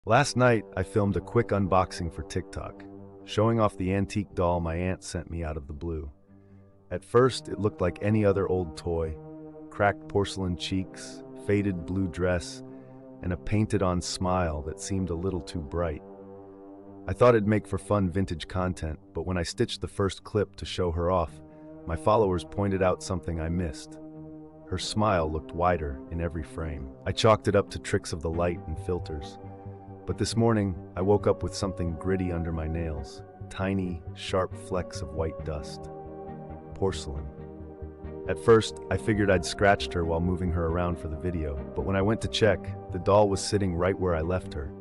Last night, I filmed a quick unboxing for TikTok, showing off the antique doll my aunt sent me out of the blue. At first, it looked like any other old toy: cracked porcelain cheeks, faded blue dress, and a painted-on smile that seemed a little too bright. I thought it'd make for fun vintage content, but when I stitched the first clip to show her off, my followers pointed out something I missed. Her smile looked wider in every frame. I chalked it up to tricks of the light and filters. But this morning, I woke up with something gritty under my nails, tiny, sharp flecks of white dust. Porcelain. At first, I figured I'd scratched her while moving her around for the video, but when I went to check, the doll was sitting right where I left her,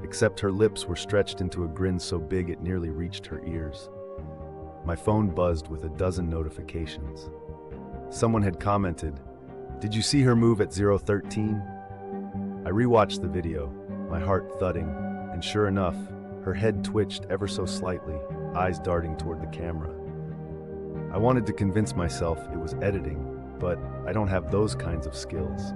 except her lips were stretched into a grin so big it nearly reached her ears. My phone buzzed with a dozen notifications. Someone had commented, "Did you see her move at 013? I rewatched the video, my heart thudding, and sure enough, her head twitched ever so slightly, eyes darting toward the camera. I wanted to convince myself it was editing, but I don't have those kinds of skills.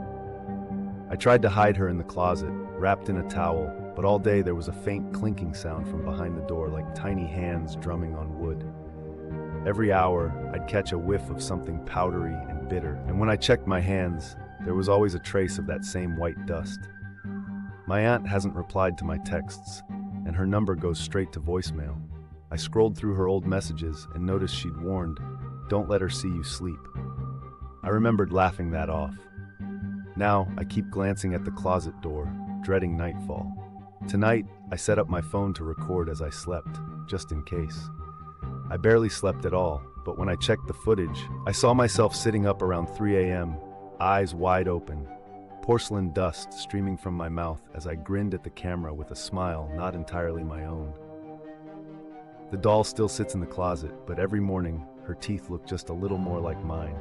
I tried to hide her in the closet, wrapped in a towel, but all day there was a faint clinking sound from behind the door, like tiny hands drumming on wood. Every hour, I'd catch a whiff of something powdery and bitter, and when I checked my hands, there was always a trace of that same white dust. My aunt hasn't replied to my texts, and her number goes straight to voicemail. I scrolled through her old messages and noticed she'd warned, "Don't let her see you sleep." I remembered laughing that off. Now, I keep glancing at the closet door, dreading nightfall. Tonight, I set up my phone to record as I slept, just in case. I barely slept at all, but when I checked the footage, I saw myself sitting up around 3 a.m., eyes wide open, porcelain dust streaming from my mouth as I grinned at the camera with a smile not entirely my own. The doll still sits in the closet, but every morning, her teeth look just a little more like mine.